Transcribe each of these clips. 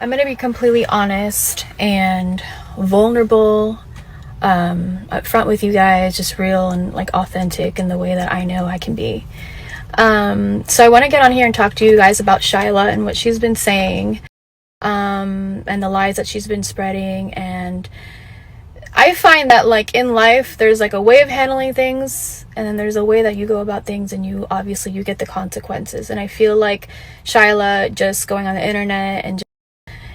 I'm gonna be completely honest and vulnerable, up front with you guys, just real and like authentic in the way that I know I can be. So I want to get on here and talk to you guys about Shyla and what she's been saying, and the lies that she's been spreading. And I find that like in life, there's like a way of handling things, and then there's a way that you go about things, and you obviously you get the consequences. And I feel like Shyla just going on the internet and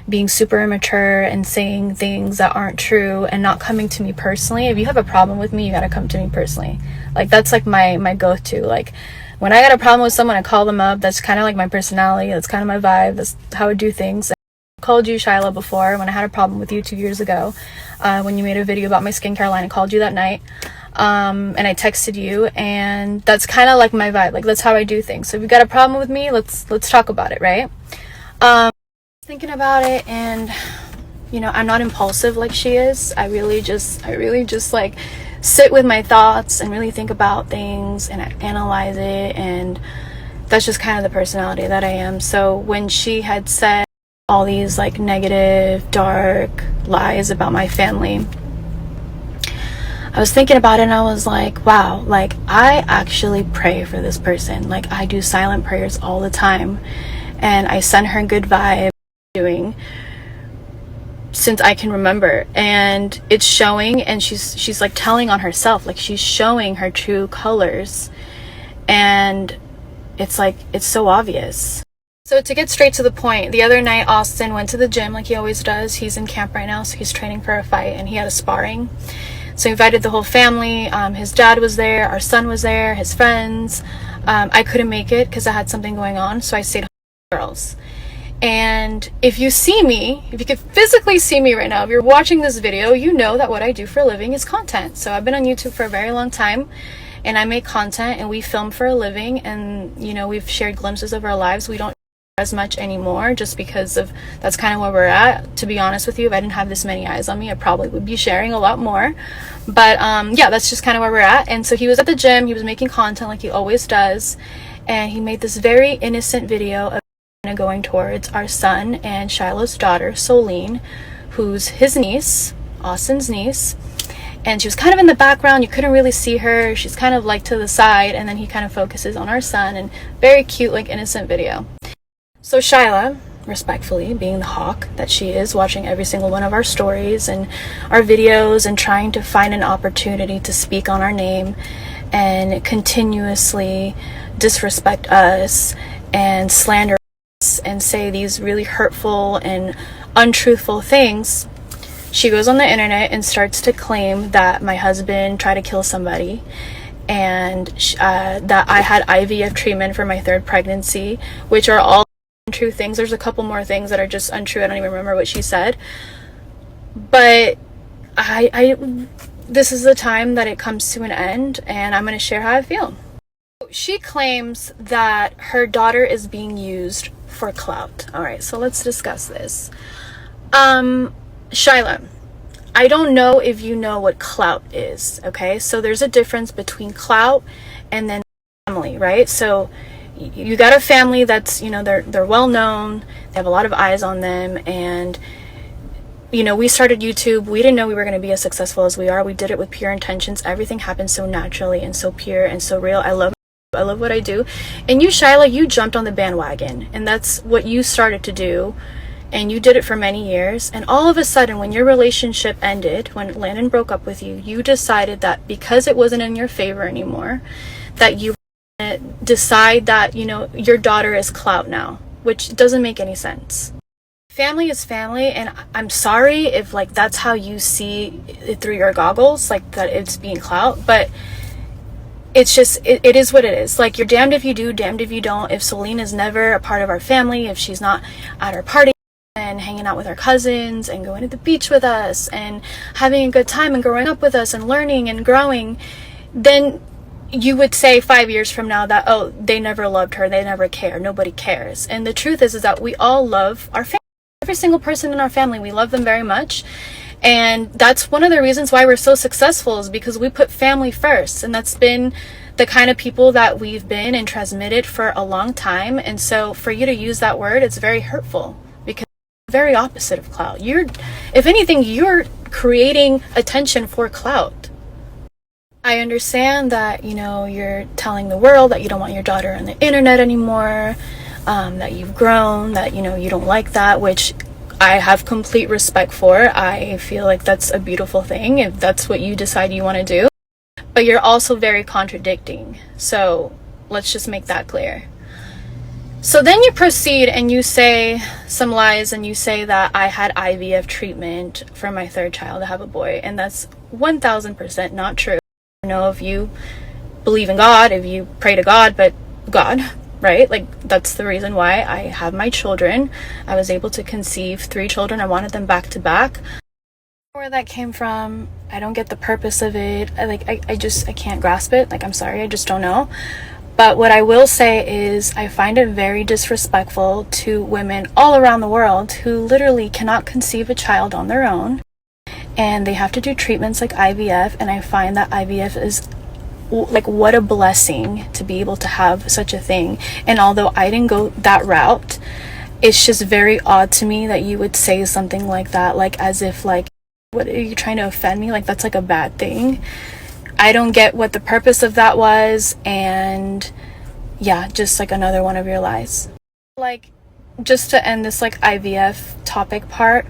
being super immature and saying things that aren't true and not coming to me personally. If you have a problem with me, you gotta come to me personally. Like that's like my go-to. Like when I got a problem with someone, I call them up. That's kind of like my personality. That's kind of my vibe. That's how I do things. I called you, Shyla, before when I had a problem with you 2 years ago, when you made a video about my skincare line. I called you that night, and I texted you, and that's kind of like my vibe. Like that's how I do things. So if you got a problem with me, let's talk about it, right? Thinking about it, and you know, I'm not impulsive like she is. I really just like sit with my thoughts and really think about things and analyze it, and that's just kind of the personality that I am. So when she had said all these like negative, dark lies about my family, I was thinking about it, and I was like, wow, like I actually pray for this person. Like I do silent prayers all the time, and I send her good vibes doing since I can remember, and it's showing. And she's like telling on herself, like she's showing her true colors, and it's like it's so obvious. So to get straight to the point, the other night Austin went to the gym like he always does. He's in camp right now, so he's training for a fight, and he had a sparring. So he invited the whole family. His dad was there, our son was there, his friends. I couldn't make it because I had something going on, so I stayed home with the girls. And if you see me, if you could physically see me right now, if you're watching this video, you know that what I do for a living is content. So I've been on YouTube for a very long time, and I make content, and we film for a living, and you know, we've shared glimpses of our lives. We don't as much anymore just because of that's kind of where we're at. To be honest with you, if I didn't have this many eyes on me, I probably would be sharing a lot more. But yeah, that's just kind of where we're at. And so he was at the gym, he was making content like he always does, and he made this very innocent video of going towards our son and Shyla's daughter, Solene, who's his niece, Austin's niece. And she was kind of in the background, you couldn't really see her, she's kind of like to the side, and then he kind of focuses on our son, and very cute, like innocent video. So Shyla, respectfully, being the hawk that she is, watching every single one of our stories and our videos and trying to find an opportunity to speak on our name and continuously disrespect us and slander and say these really hurtful and untruthful things, she goes on the internet and starts to claim that my husband tried to kill somebody, and that I had IVF treatment for my third pregnancy, which are all untrue things. There's a couple more things that are just untrue. I don't even remember what she said, but I this is the time that it comes to an end, and I'm going to share how I feel. She claims that her daughter is being used for clout. All right, so let's discuss this. Shyla, I don't know if you know what clout is, okay? So there's a difference between clout and then family, right? So you got a family that's, you know, they're well known, they have a lot of eyes on them, and you know, we started YouTube. We didn't know we were going to be as successful as we are. We did it with pure intentions. Everything happened so naturally and so pure and so real. I love what I do. And you, Shyla, you jumped on the bandwagon, and that's what you started to do, and you did it for many years. And all of a sudden, when your relationship ended, when Landon broke up with you, you decided that because it wasn't in your favor anymore, that you decide that, you know, your daughter is clout now, which doesn't make any sense. Family is family, and I'm sorry if like that's how you see it through your goggles, like that it's being clout, but it's just it is what it is. Like, you're damned if you do, damned if you don't. If Solene is never a part of our family, if she's not at our party and hanging out with our cousins and going to the beach with us and having a good time and growing up with us and learning and growing, then you would say 5 years from now that, oh, they never loved her, they never care, nobody cares. And the truth is that we all love our family. Every single person in our family, we love them very much. And that's one of the reasons why we're so successful, is because we put family first. And that's been the kind of people that we've been and transmitted for a long time. And so for you to use that word, it's very hurtful. very opposite of clout. If anything, you're creating attention for clout. I understand that, you're telling the world that you don't want your daughter on the internet anymore, that you've grown, that, you don't like that, which I have complete respect for. I feel like that's a beautiful thing if that's what you decide you want to do. But you're also very contradicting. So let's just make that clear. So then you proceed and you say some lies, and you say that I had IVF treatment for my third child to have a boy. And that's 1000% not true. I don't know if you believe in God, if you pray to God, but God, right? Like, that's the reason why I have my children. I was able to conceive 3 children. I wanted them back to back. Where that came from, I don't get the purpose of it. I can't grasp it. Like, I'm sorry, I just don't know. But what I will say is I find it very disrespectful to women all around the world who literally cannot conceive a child on their own, and they have to do treatments like IVF. And I find that IVF is like, what a blessing to be able to have such a thing. And although I didn't go that route, it's just very odd to me that you would say something like that, like as if like, what are you trying to offend me? Like, that's like a bad thing. I don't get what the purpose of that was. And yeah, just like another one of your lies. Like, just to end this like IVF topic part,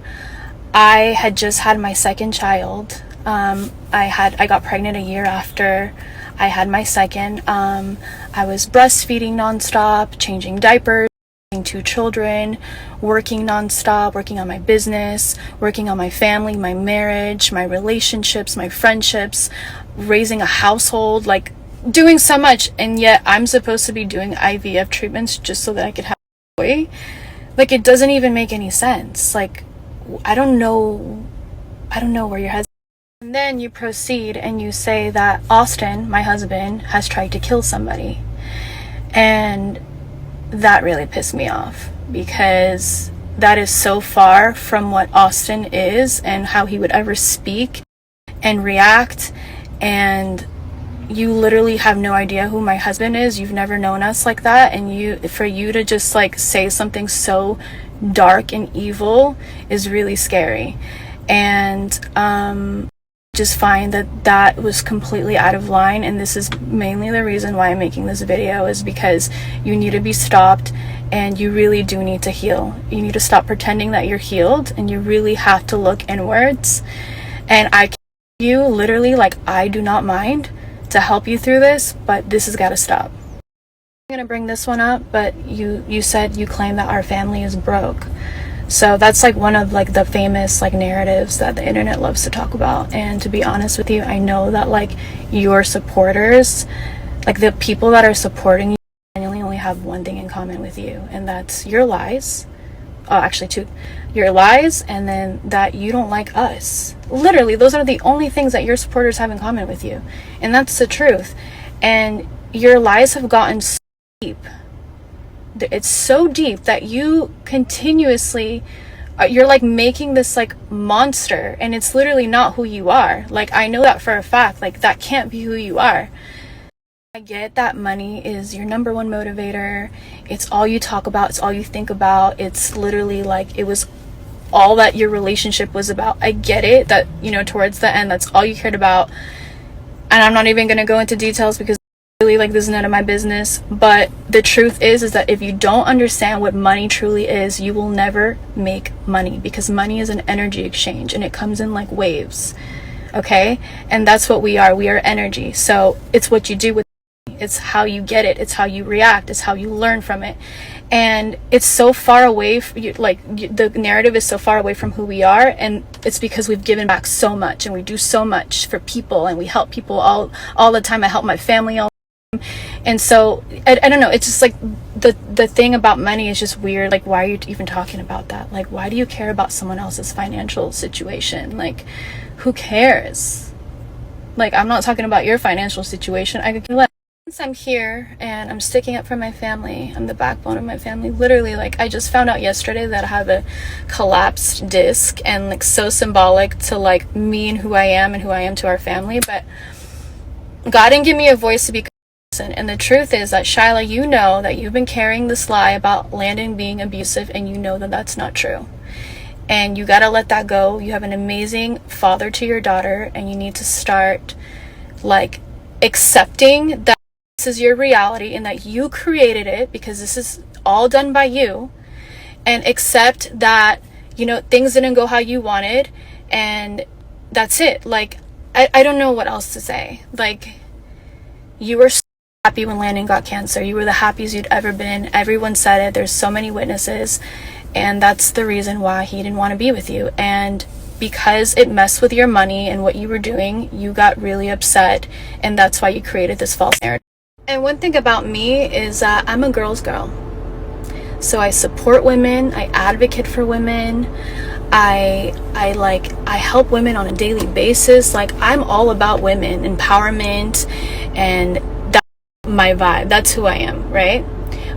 I had just had my second child. I got pregnant a year after I had my second. I was breastfeeding nonstop, changing diapers, 2 children, working nonstop, working on my business, working on my family, my marriage, my relationships, my friendships, raising a household, like doing so much. And yet I'm supposed to be doing IVF treatments just so that I could have a boy. Like, it doesn't even make any sense. Like, I don't know where your head's. And then you proceed and you say that Austin, my husband, has tried to kill somebody. And that really pissed me off, because that is so far from what Austin is and how he would ever speak and react. And you literally have no idea who my husband is. You've never known us like that. And for you to just like say something so dark and evil is really scary. And just find that was completely out of line. And this is mainly the reason why I'm making this video, is because you need to be stopped, and you really do need to heal. You need to stop pretending that you're healed, and you really have to look inwards. And I can you literally, like, I do not mind to help you through this, but this has got to stop. I'm gonna bring this one up, but you said you claim that our family is broke. So that's like one of like the famous like narratives that the internet loves to talk about. And to be honest with you, I know that like your supporters, like the people that are supporting you, genuinely only have one thing in common with you, and that's your lies. Oh, actually 2. Your lies, and then that you don't like us. Literally, those are the only things that your supporters have in common with you. And that's the truth. And your lies have gotten so deep. It's so deep that you continuously, you're like making this like monster, and it's literally not who you are. Like, I know that for a fact. Like, that can't be who you are. I get that money is your number one motivator. It's all you talk about. It's all you think about. It's literally like, it was all that your relationship was about. I get it that, towards the end, that's all you cared about. And I'm not even going to go into details, because really, like, this is none of my business. But the truth is that if you don't understand what money truly is, you will never make money, because money is an energy exchange, and it comes in like waves. Okay? And that's what we are. We are energy. So it's what you do with it. It's how you get it. It's how you react. It's how you learn from it. And it's so far away the narrative is so far away from who we are, and it's because we've given back so much, and we do so much for people, and we help people all the time. I help my family all. And so I don't know, it's just like the thing about money is just weird. Like, why are you even talking about that? Like, why do you care about someone else's financial situation? Like, who cares? Like, I'm not talking about your financial situation. I could care less. Since I'm here and I'm sticking up for my family, I'm the backbone of my family. Literally, like, I just found out yesterday that I have a collapsed disc, and like so symbolic to like me and who I am to our family. But God didn't give me a voice to be And the truth is that, Shyla, you know that you've been carrying this lie about Landon being abusive, and you know that that's not true. And you gotta let that go. You have an amazing father to your daughter, and you need to start, like, accepting that this is your reality and that you created it, because this is all done by you. And accept that, you know, things didn't go how you wanted, and that's it. Like, I don't know what else to say. Like, you were so happy when Landon got cancer. You were the happiest you'd ever been. Everyone said it. There's so many witnesses. And that's the reason why he didn't want to be with you. And because it messed with your money and what you were doing, you got really upset. And that's why you created this false narrative. And one thing about me is that I'm a girl's girl. So I support women. I advocate for women. I help women on a daily basis. Like, I'm all about women empowerment, and that's my vibe. That's who I am, right?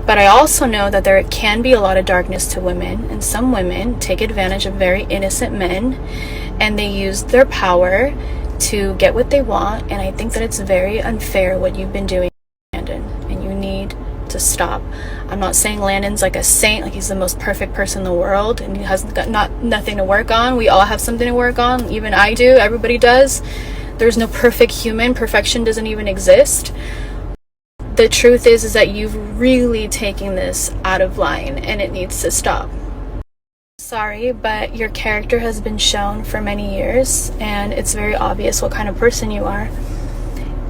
But I also know that there can be a lot of darkness to women, and some women take advantage of very innocent men, and they use their power to get what they want. And I think that it's very unfair what you've been doing, Landon, and you need to stop. I'm not saying Landon's like a saint, like he's the most perfect person in the world and he has got nothing to work on. We all have something to work on. Even I do. Everybody does. There's no perfect human. Perfection doesn't even exist. The truth is that you've really taken this out of line, and it needs to stop. Sorry, but your character has been shown for many years, and it's very obvious what kind of person you are.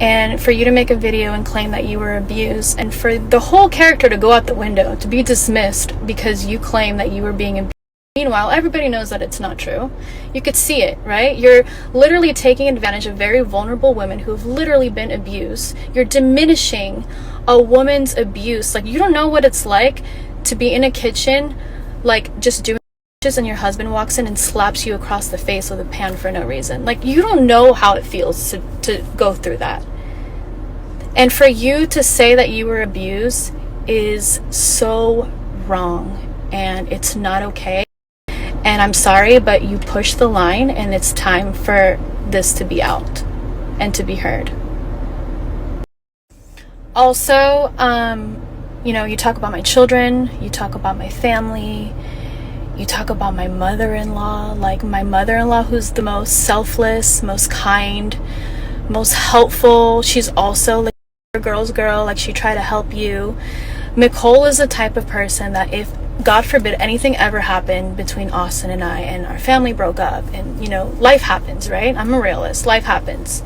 And for you to make a video and claim that you were abused, and for the whole character to go out the window, to be dismissed because you claim that you were being abused. Meanwhile, everybody knows that it's not true. You could see it, right? You're literally taking advantage of very vulnerable women who have literally been abused. You're diminishing a woman's abuse. Like, you don't know what it's like to be in a kitchen, like, just doing dishes, and your husband walks in and slaps you across the face with a pan for no reason. Like, you don't know how it feels to go through that. And for you to say that you were abused is so wrong, and it's not okay. And I'm sorry, but you pushed the line, and it's time for this to be out and to be heard. Also, you know, you talk about my children, you talk about my family, you talk about my mother-in-law, like my mother-in-law, who's the most selfless, most kind, most helpful. She's also like a girl's girl, like she tried to help you. Nicole is the type of person that if, God forbid, anything ever happened between Austin and I, and our family broke up, and, you know, life happens, right? I'm a realist. Life happens.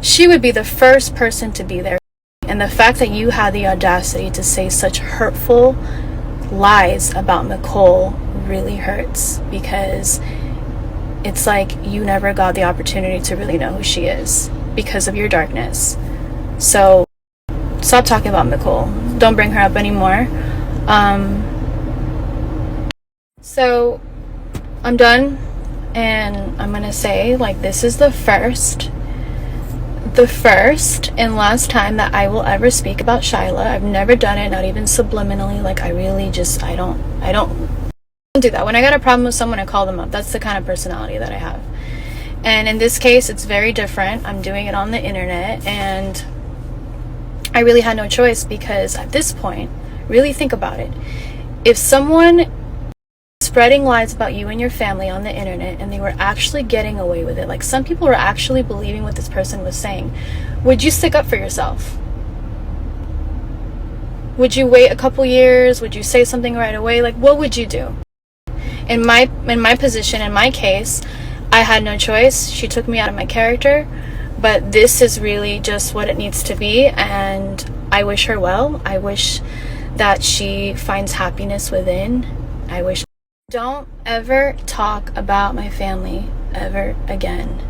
She would be the first person to be there. And the fact that you had the audacity to say such hurtful lies about Nicole really hurts, because it's like you never got the opportunity to really know who she is because of your darkness. So stop talking about Nicole. Don't bring her up anymore. So I'm done, and I'm gonna say, like, this is the first and last time that I will ever speak about Shyla. I've never done it, not even subliminally. Like, I really just, I don't do that. When I got a problem with someone, I call them up. That's the kind of personality that I have. And in this case, it's very different. I'm doing it on the internet, and I really had no choice, because at this point, really think about it. If someone spreading lies about you and your family on the internet, and they were actually getting away with it, like some people were actually believing what this person was saying, would you stick up for yourself? Would you wait a couple years? Would you say something right away? Like, what would you do? In my position, in my case, I had no choice. She took me out of my character, but this is really just what it needs to be, and I wish her well. I wish that she finds happiness within. I wish. Don't ever talk about my family ever again.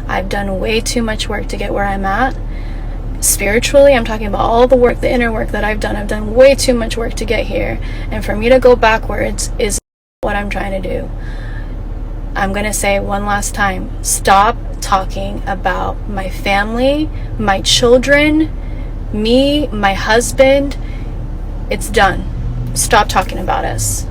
I've done way too much work to get where I'm at. Spiritually, I'm talking about all the work, the inner work that I've done. I've done way too much work to get here. And for me to go backwards is what I'm trying to do. I'm going to say one last time, stop talking about my family, my children, me, my husband. It's done. Stop talking about us.